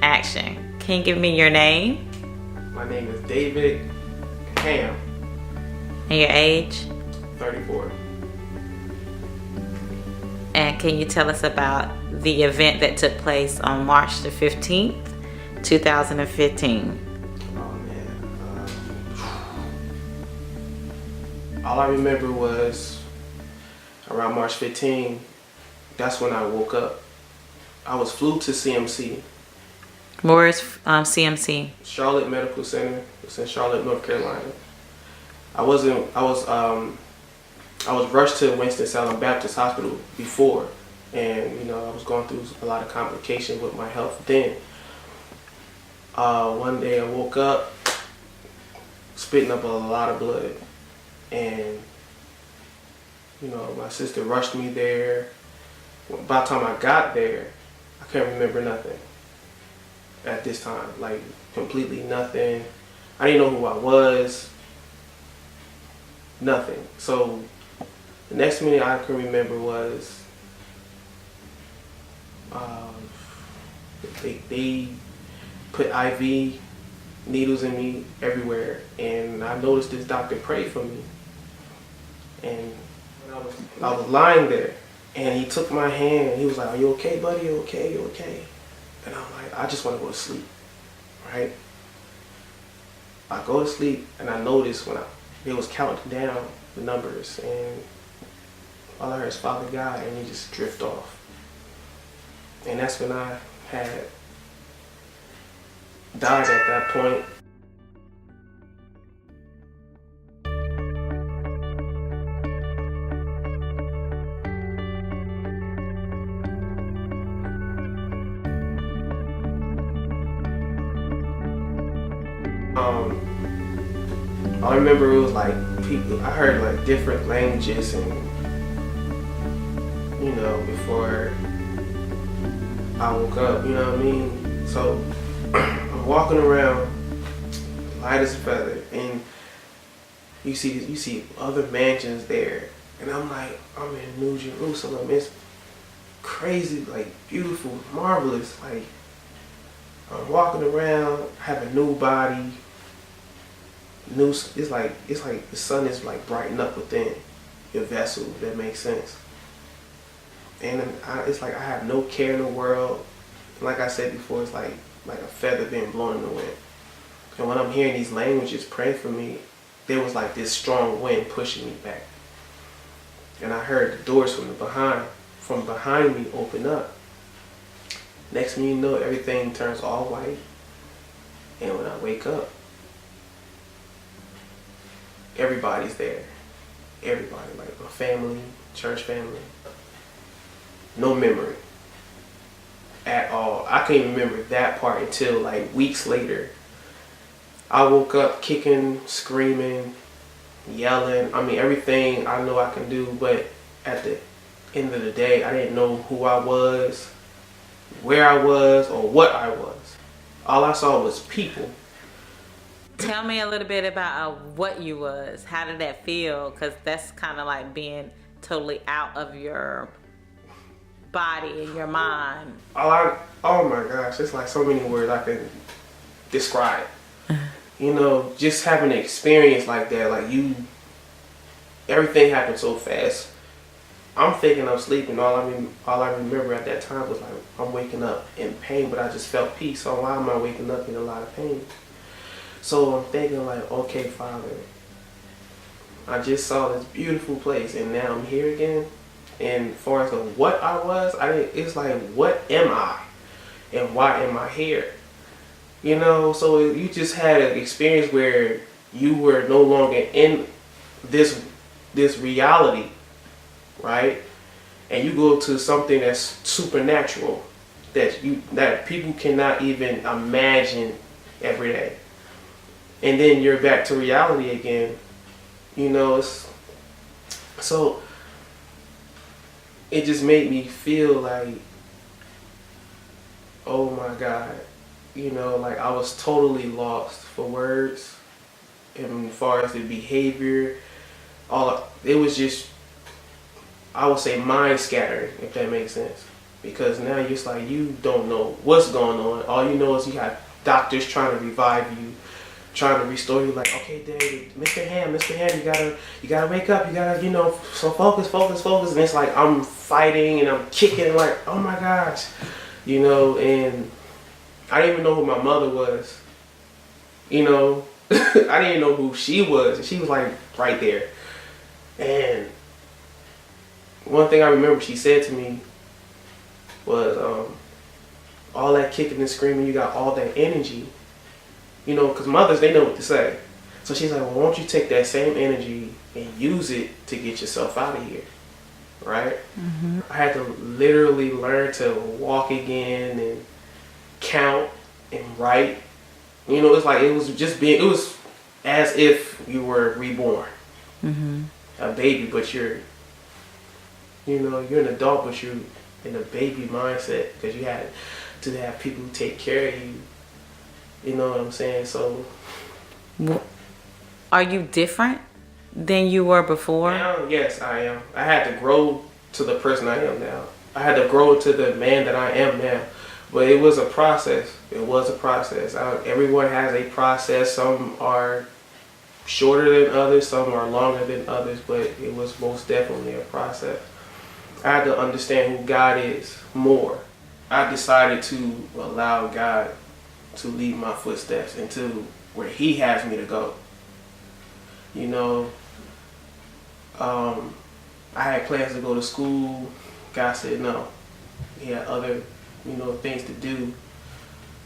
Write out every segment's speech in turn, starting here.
Action. Can you give me your name My name is David Ham, and your age? 34. And can you tell us about the event that took place on March the 15th, 2015? Oh man. All I remember was around March 15. That's when I woke up. I was flew to CMC, Where is CMC? Charlotte Medical Center. It's in Charlotte, North Carolina. I was rushed to Winston-Salem Baptist Hospital before, and I was going through a lot of complications with my health then. One day I woke up spitting up a lot of blood, and my sister rushed me there. By the time I got there, I can't remember nothing at this time, like completely nothing. I didn't know who I was, nothing. So the next minute I can remember was they put IV needles in me everywhere, and I noticed this doctor prayed for me. And when I was lying there, and he took my hand, and he was like, "Are you okay, buddy? You okay? You okay?" And I'm like, "I just want to go to sleep," right? I go to sleep, and I noticed when they was counting down the numbers, and all I heard is Father God, and he just drift off. And that's when I had died at that point. I remember it was like people, I heard like different languages, and before I woke up, you know what I mean? So I'm walking around light as a feather, and you see other mansions there, and I'm like, I'm in New Jerusalem. It's crazy, like beautiful, marvelous. Like I'm walking around, I have a new body. It's like the sun is like brightened up within your vessel, if that makes sense. And it's like I have no care in the world. And like I said before, it's like a feather being blown in the wind. And when I'm hearing these languages praying for me, there was like this strong wind pushing me back. And I heard the doors from behind me open up. Next thing you know, everything turns all white. And when I wake up, everybody's there. Everybody, like my family, church family. No memory at all. I can't even remember that part until like weeks later. I woke up kicking, screaming, yelling. I mean, everything I know I can do, but at the end of the day, I didn't know who I was, where I was, or what I was. All I saw was people. Tell me a little bit about what you was. How did that feel? Because that's kind of like being totally out of your body and your mind. Oh my gosh, it's like so many words I can describe. Just having an experience like that, like everything happened so fast. I'm thinking I'm sleeping. All I remember at that time was like I'm waking up in pain, but I just felt peace. So why am I waking up in a lot of pain? So I'm thinking like, okay, Father, I just saw this beautiful place, and now I'm here again. And as far as what I was, it's like, what am I? And why am I here? So you just had an experience where you were no longer in this reality, right? And you go to something that's supernatural, that people cannot even imagine every day. And then you're back to reality again. So it just made me feel like, oh my God, like I was totally lost for words. And as far as the behavior, it was just, I would say mind scattering, if that makes sense. because now it's like you don't know what's going on. All you know is you got doctors trying to revive you, trying to restore you. Like, okay, David, Mr. Ham, you gotta wake up. You gotta, so focus. And it's like I'm fighting and I'm kicking. Like, oh my gosh, And I didn't even know who my mother was. I didn't even know who she was. And she was like right there. And one thing I remember she said to me was, all that kicking and screaming, you got all that energy, because mothers, they know what to say. So she's like, well, why don't you take that same energy and use it to get yourself out of here, right? Mm-hmm. I had to literally learn to walk again and count and write. It's like it was as if you were reborn, mm-hmm. a baby, but you're an adult, but you're in a baby mindset because you had to have people who take care of you. You know what I'm saying? So, are you different than you were before? Now, yes, I am. I had to grow to the person I am now. I had to grow to the man that I am now. But it was a process. It was a process. Everyone has a process. Some are shorter than others. Some are longer than others. But it was most definitely a process. I had to understand who God is more. I decided to allow God to lead my footsteps into where He has me to go. I had plans to go to school. God said no. He had other, things to do.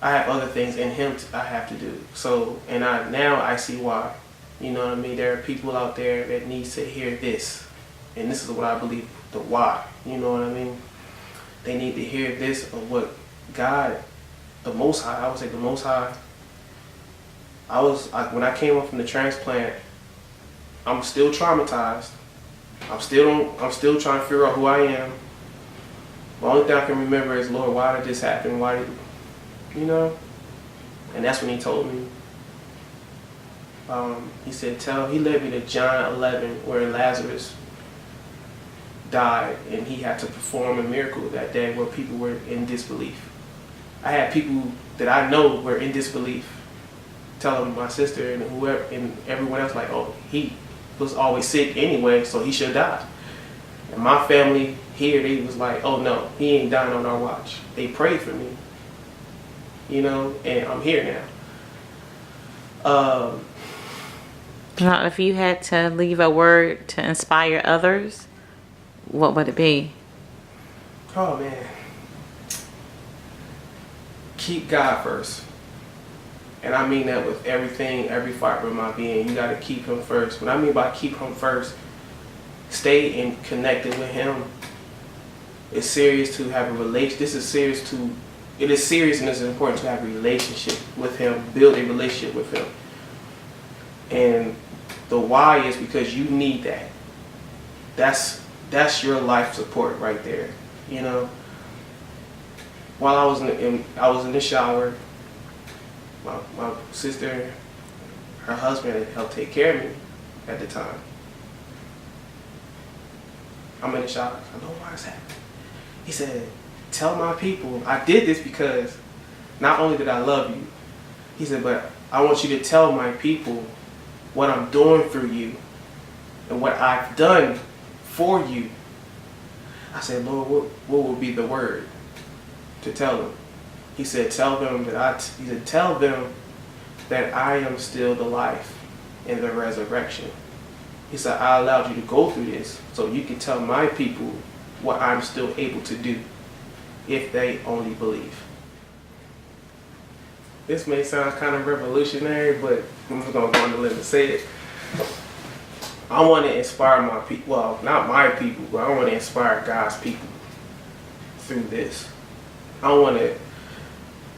I have other things in Him I have to do. So, and now I see why. You know what I mean? There are people out there that needs to hear this. And this is what I believe, the why. You know what I mean? They need to hear this of what God, the Most High, I would say the Most High. When I came up from the transplant, I'm still traumatized. I'm still trying to figure out who I am. The only thing I can remember is, Lord, why did this happen? Why did, And that's when He told me. He said, He led me to John 11, where Lazarus died, and he had to perform a miracle that day where people were in disbelief. I had people that I know were in disbelief, telling my sister and whoever and everyone else, like, oh, he was always sick anyway, so he should die. And my family here, they was like, oh no, he ain't dying on our watch. They prayed for me, and I'm here now. Now, if you had to leave a word to inspire others, what would it be? Oh man, keep God first. And I mean that with everything, every fiber of my being. You got to keep Him first. What I mean by keep Him first, stay in connected with Him. It's serious to have a relation. It is serious and it's important to have a relationship with Him, build a relationship with Him. And the why is because you need that. That's your life support right there. While I was in the shower, my sister, her husband helped take care of me at the time. I'm in the shower. I know why it's happening. He said, tell my people, I did this because not only did I love you, he said, but I want you to tell my people what I'm doing through you and what I've done for you. I said, Lord, what would be the word to tell them? He said, tell them that I am still the life and the resurrection. He said, I allowed you to go through this so you can tell my people what I'm still able to do if they only believe. This may sound kind of revolutionary, but I'm just going to go on the limb and say it. I want to inspire my people, well, not my people, but I want to inspire God's people through this.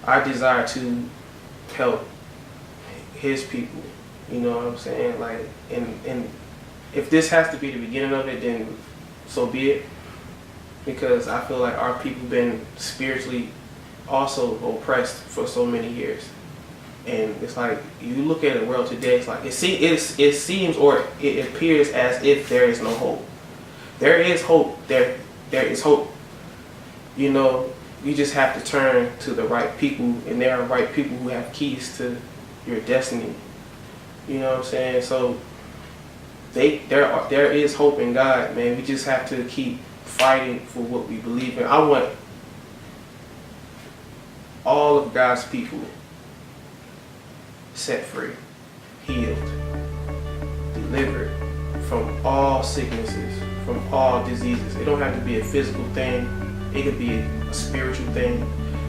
I desire to help His people, you know what I'm saying? Like, and if this has to be the beginning of it, then so be it. Because I feel like our people been spiritually also oppressed for so many years. And it's like, you look at the world today, it's like, it seems or it appears as if there is no hope. There is hope. There is hope. you know, you just have to turn to the right people, and there are right people who have keys to your destiny. You know what I'm saying? So there is hope in God, man. We just have to keep fighting for what we believe in. I want all of God's people set free, healed, delivered from all sicknesses, from all diseases. It don't have to be a physical thing. It could be a spiritual thing,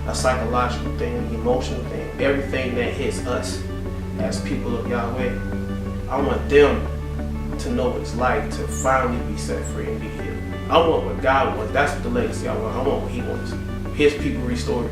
a psychological thing, emotional thing, everything that hits us as people of Yahweh. I want them to know what it's like to finally be set free and be healed. I want what God wants. That's what the legacy I want. I want what He wants. His people restored.